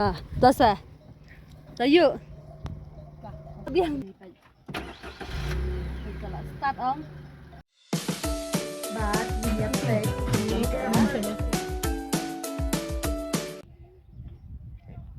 Tasa. Tayo. Biang. Start on. But medium flame.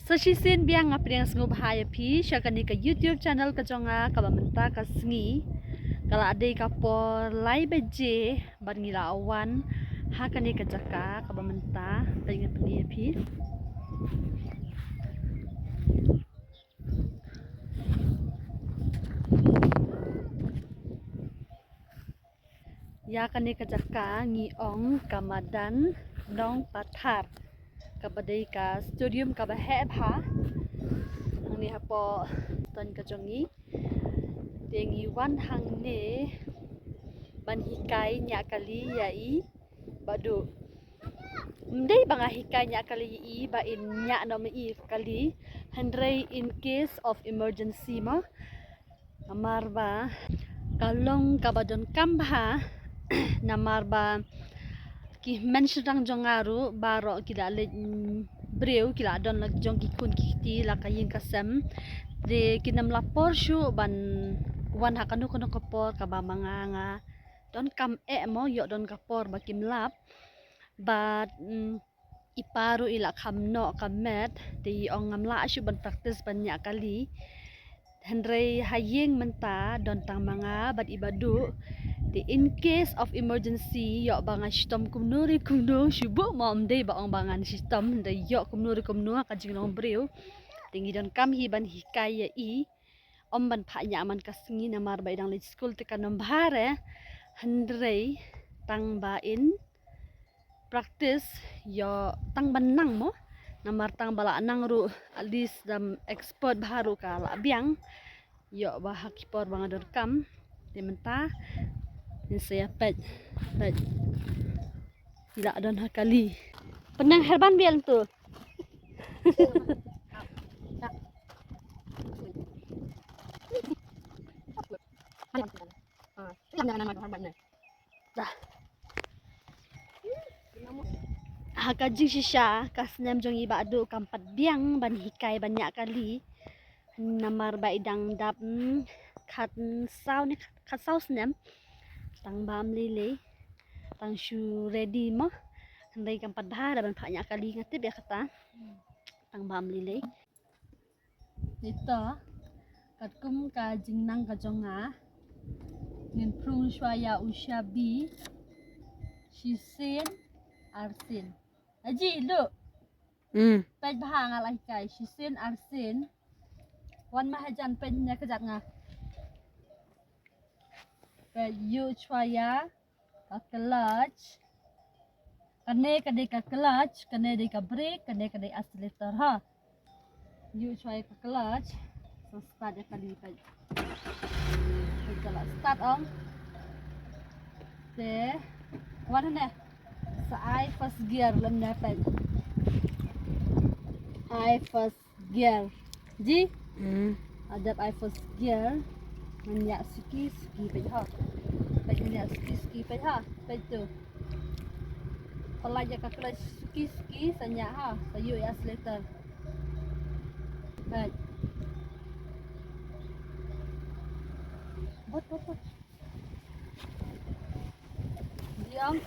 So sin biang ngapriang sngub haya pi syakani ka YouTube channel ka jonga ka bamenta ka sngi kala adai ka por lai beje bar ngira awan hakani ka jaka ka bamenta pengen peni pi ya kani ka jaka ngi ong kamadan dong pathar kabadai ka studium ka baheb ha ni hapo ton ka jongi tengi wan hang ne ban hikai nya kali yai badu ndai banga hikai nya kali i ba in nya no mi kali handrai in case of emergency ma amar ba kalong kabadon kambha namar ba ki menshang jongaru baro kila le breu kila don la jong ki kun ki la kayin kasam de kinam lapor shu ban wan hakanu kono kapor ka ba manganga don kam mo yo don kapor ba kim lap but iparu ila khamno kamet de ong ngamla shu ban practice banyak kali hendrei hayeng menta don tang manga bat ibadu the in case of emergency yo banga sistem kumnuri kumno shubu mom dei ba ong bangan sistem de yo kumnuri kumno ka jingnong breu tingi don kam hi ban hikai ya i om ban pha nya man kasngi namar ba idang le school te kanom bhare hendrei tang ba in practice yo tang ban nang mo namar tang bala nang ru at least dam expert baru ka la biang yo ba hakipor banga don kam de menta ni saya pet tidak don hakali penang herban biang tu dah hakajing shisha kasnem jong iba adu kampat biang ban hikai banyak kali namar ba idang dap khat sau ni khat sau snem tang bam lele tang shu ready mo handai kampat bahar ban banyak kali ngati be kata tang bam lele ito katkum ka jingnang ka jonga nin prung shwaya ushabi shisin arsin aji lu pej bahang alai kai shisin arsin wan mahajan pennya kejat nga pe yu shwaya ka clutch kane kade ka clutch kane de ka brake kane kade accelerator ha yu shwaya ka clutch so start ya kali pej start on te wan ne sa I first gear lam na pej I first gear ji adap I first gear manya ski pej ha pej manya ski pej ha pej tu pelajar ka clutch ski sanya ha sayu accelerator pej bot diam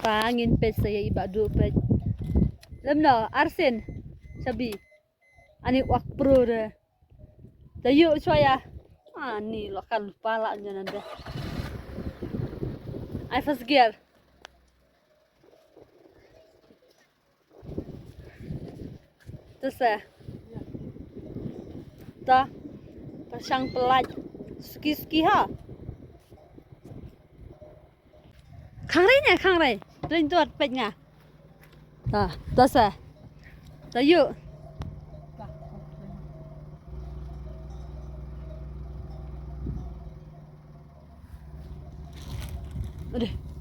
pangin pej saya ibadu pej lemno arsin sabi ani wak pro de tayo choya ani lokal pala nya nande I first gear terus ta pasang pelaj ski ha khang rai rin tuat pej nga ta terus tayo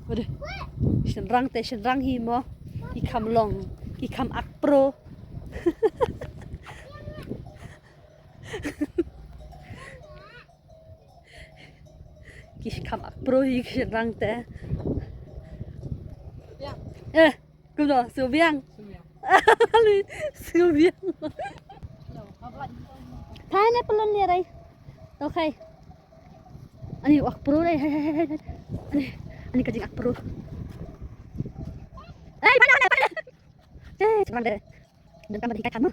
Udah. Senrang hi mo. Ikam long, ikam akpro. Ikam akpro hi senrang te. Cũng rồi, sửa biang. Sửa biang. Thái này pelun dia đây. Ok. Ani akpro đây. Ani kajing akpro. Mana. Cuman deh. Dan kamu dikat kamu.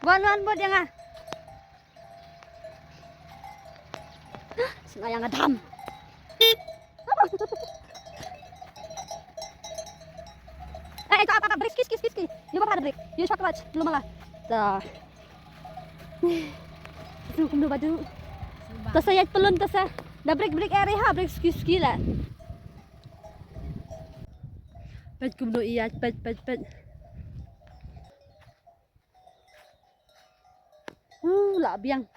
Wan buat yang ah. Senayang adam. Itu apa break kis. Yo apa break? Yo cepat cepat belum malah. Dah. Itu kumdo baju. Tas saya pelun tas saya. Dah break area ha break kis lah. Pet kumdo iya pet. Lah biang.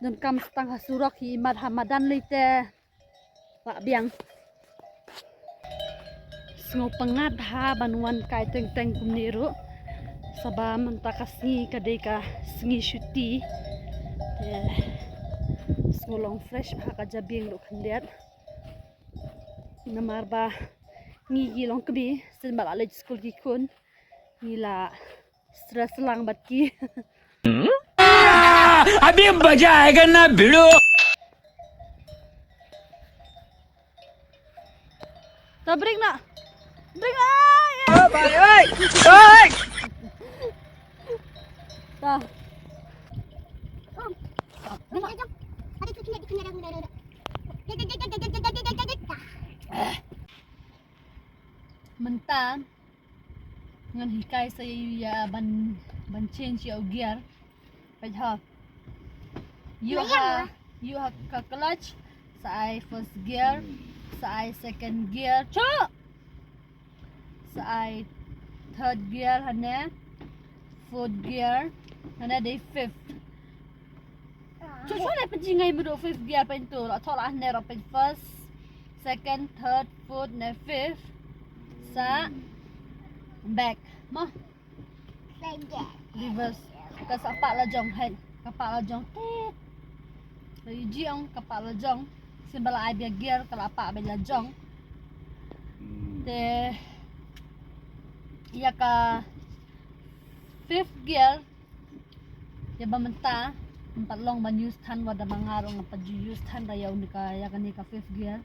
Dan kam setengah surok hi mad hamadan lite. Lah biang. Sengo pengat ha banuan kai teng kumniru. Sabah mentakas ni kadeka sengi syuti. Ngolong fresh ha kaja biang lo kandiat. Namar ba ngi long kebi sen bal alej school ki kun. Nila stress lang bat ki. अभी मजा आएगा ना भिड़ो तो ब्रेक ना mentah ngan hikai saya ya ban change your gear. Bây giờ you have clutch, sai first gear, sai second gear, sai third gear hane, fourth gear, hane day fifth. Cho này penting ngay mudo fifth gear pentu, atau lah hane pen first, second, third, fourth, ne fifth, sa back, mah reverse. Kasapak lajong head, kapak lajong tit. Jadi jiong kapak lajong, sembala ai biar gear kalapak be lajong. Te iya ka fifth gear ya bamenta empat long ban use tan wada mangarong apa use tan rayaw ni ka ya kan ni ka fifth gear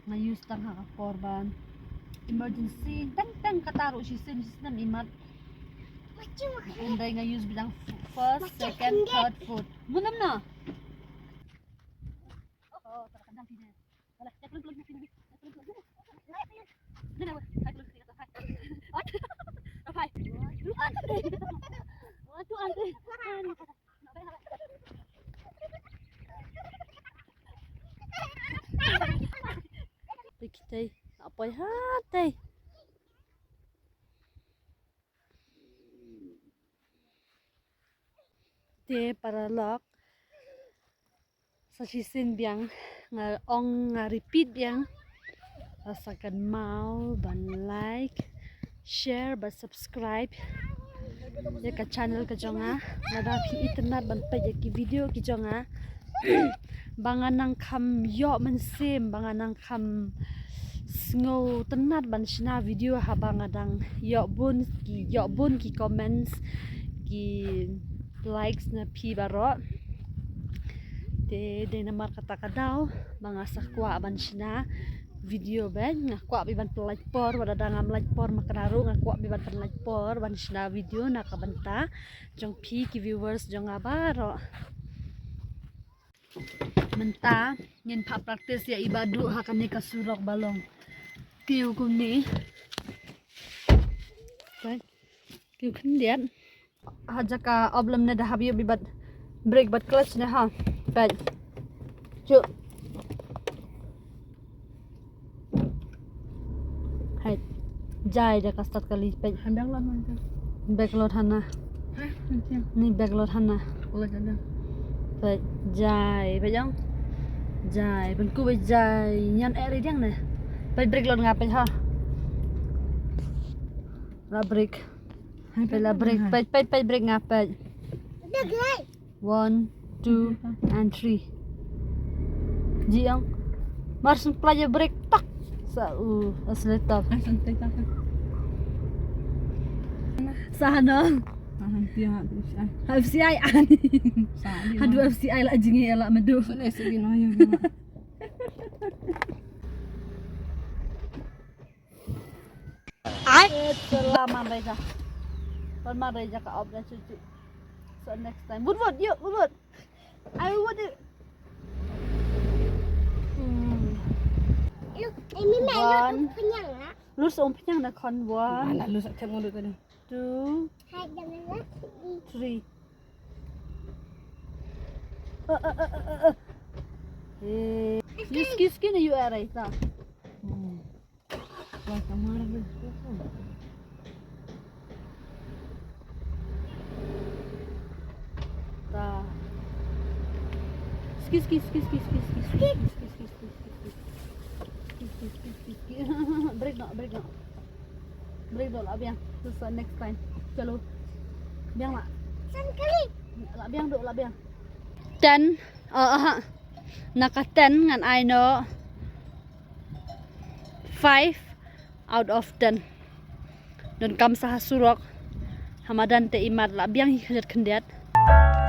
nga use tan ha ka korban emergency tang kataro si system imat. And then I use bilang first, second, third, fourth. Munam na. Oh, terkadang tidak. Alah, cek pelun. Mana? Hai pelun kita hai. Hai. Lu antre. Waduh antre. Kita apa ya? Teh. Te para lock sa sisin biang nga ong nga repeat biang asakan mau ban like share ban subscribe ya ka channel ka jonga nada pi itna ban pa ya ki video ki jonga banganang kham yo man sim banganang kham sngo tenat ban shina video ha bangadang yo bun ki comments ki likes na pi baro de namar kata kadau mga sakwa ban sina video ben ngakwa bi ban like por wada dangam like por makanaru ngakwa bi ban like por ban sina video nakabanta jong pi ki viewers jong abaro menta ngin pa practice ya ibadu hakani kasurok balong kiu kumni kan kiu kundian Hajaka problem na dahabiyo bibat brake but clutch na ha. Pad. Chu. Hai. Jai da kastat kali pad. Handang lah man. Backlot hana. Hah? Ni backlot hana. Ulah handang. Pad jai pajang. Jai ben ku jai nyan eri diang na. Pad brake lot ngapet ha. La brake. Pela break, pet break ngapet. 1, 2, and 3. Jiang. Mars playa break tak. Sa asletap. Santai tak. Sana. Tiang tu sih. FCI ani. Sali. Hadu FCI lah jingi elak medu. Sana segi noyo. Ai. Selamat Reja. Selamat Reja ka op dan cucu. So next time. Wood, yuk, wood. I would. Look, ini mẹ One. nó penyang lah. Lu seumpiang na kon 1, Anak lu sak mulut tadi. 2, Hai jangan lah. 3. Excuse na you are ta. Wah, kamar lu. Ta. Excuse. Break no lah biang. Terus next time. Chalo. Biang lah. San kali. Lah biang do lah biang. 10 naka 10 ngan I no 5 out of 10 don kam saha surok hamadan te imat lah biang hi khajet khendet